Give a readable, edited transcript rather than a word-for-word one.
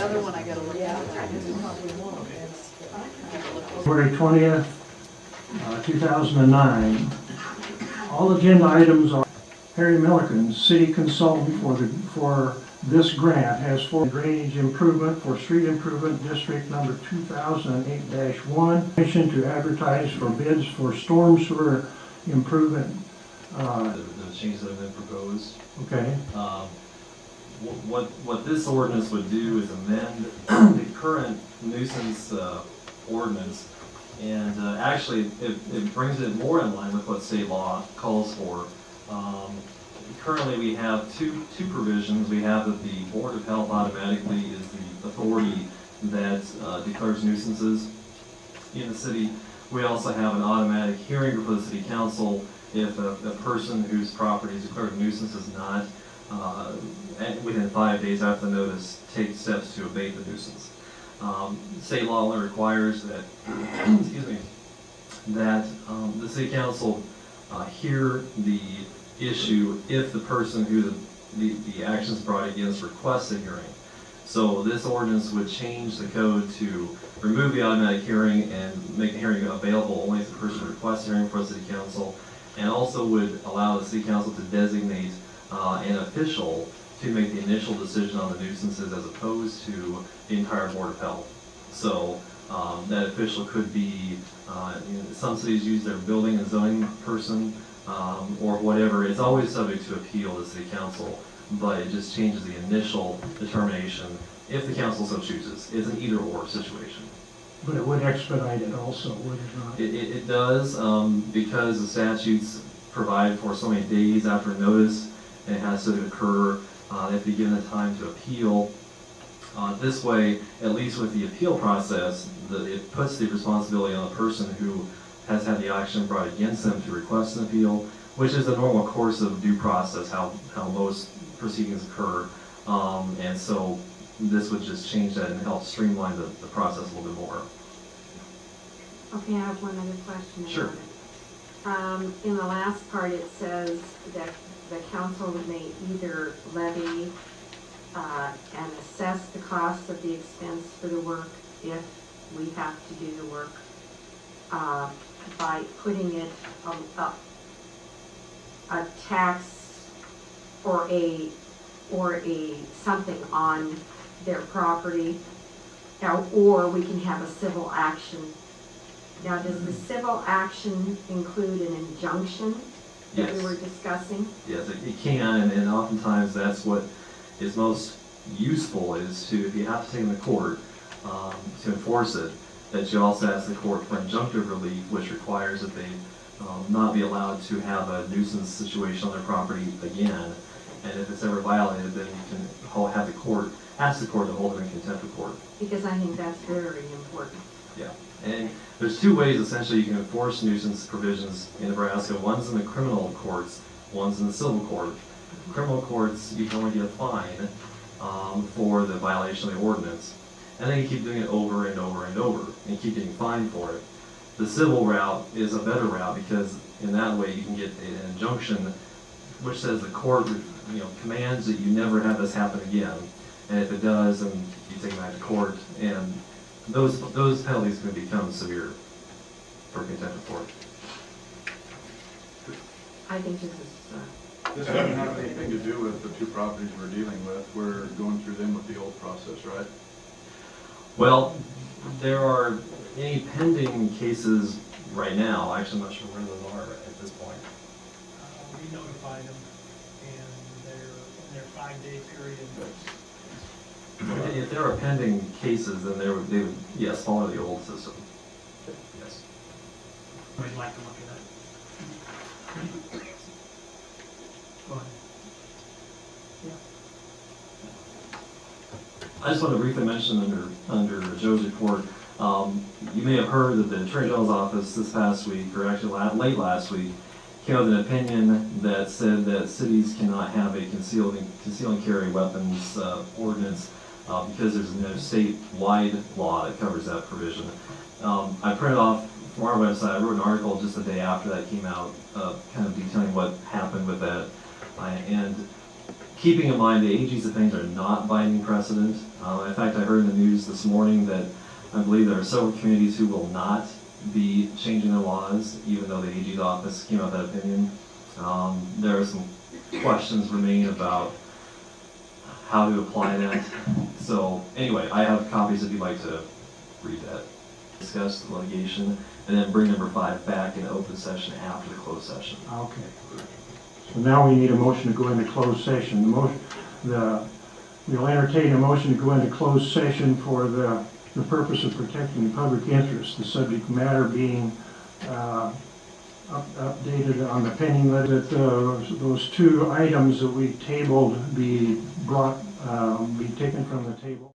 another one I gotta look at. February 20th, 2009. All agenda items are Harry Milliken, city consultant for this grant, has for drainage improvement for street improvement district number 2008-1. Permission to advertise for bids for storm sewer improvement. The changes that have been proposed. Okay. What this ordinance would do is amend the current nuisance ordinance, and actually it brings it more in line with what state law calls for. Currently we have two provisions. We have that the Board of Health automatically is the authority that declares nuisances in the city. We also have an automatic hearing before the city council if a person whose property is declared a nuisance is not within 5 days after the notice take steps to abate the nuisance. State law only requires that, excuse me, that the city council hear the issue if the person who the action is brought against requests a hearing. So this ordinance would change the code to remove the automatic hearing and make the hearing available only if the person requests a hearing for the city council, and also would allow the city council to designate an official to make the initial decision on the nuisances as opposed to the entire Board of Health. So that official could be, some cities use their building and zoning person or whatever. It's always subject to appeal to the city council, but it just changes the initial determination if the council so chooses. It's an either-or situation. But it would expedite it also, would it not? It does, because the statutes provide for so many days after notice, and it has to occur. They have to be given the time to appeal. This way, at least with the appeal process, it puts the responsibility on the person who has had the action brought against them to request an appeal, which is the normal course of due process, how most proceedings occur. And so this would just change that and help streamline the process a little bit more. Okay, I have one other question. Sure. In the last part, it says that the council may either levy and assess the cost of the expense for the work if we have to do the work by putting it a tax or a something on their property, or we can have a civil action. Now, does the civil action include an injunction that Yes. we were discussing? Yes, it can, and oftentimes that's what is most useful, is to, if you have to take them to court to enforce it, that you also ask the court for injunctive relief, which requires that they not be allowed to have a nuisance situation on their property again. And if it's ever violated, then you can have the court, ask the court to hold them in contempt of court. Because I think that's very important. Yeah, and there's two ways essentially you can enforce nuisance provisions in Nebraska. One's in the criminal courts, one's in the civil court. Criminal courts, you can only get a fine for the violation of the ordinance, and then you keep doing it over and over and over, and keep getting fined for it. The civil route is a better route because in that way you can get an injunction which says the court, commands that you never have this happen again, and if it does, then you take it back to court, and those penalties can become severe for contempt of court. I think this is This doesn't have anything to do with the two properties we're dealing with. We're going through them with the old process, right? Well, there are any pending cases right now. Actually, I'm not sure where those are at this point. We notified them, and they're in their 5-day period. If there are pending cases, then they would, yes, follow the old system. Yes. We'd like to look at it. Go ahead. I just want to briefly mention under Joe's report, you may have heard that the Attorney General's office this past week, or actually late last week, came out with an opinion that said that cities cannot have a conceal and carry weapons ordinance because there's no statewide law that covers that provision. I printed off from our website, I wrote an article just the day after that came out, kind of detailing what happened with that. And keeping in mind the AG's opinions are not binding precedent. In fact, I heard in the news this morning that I believe there are several communities who will not be changing their laws, even though the AG's office came out with that opinion. There are some questions remain about how to apply that. So anyway, I have copies if you'd like to read that. Discuss the litigation, and then bring number 5 back in open session after the closed session. Okay. So now we need a motion to go into closed session. We'll entertain a motion to go into closed session for the purpose of protecting the public interest, the subject matter being updated on the pending that those 2 items that we tabled be taken from the table.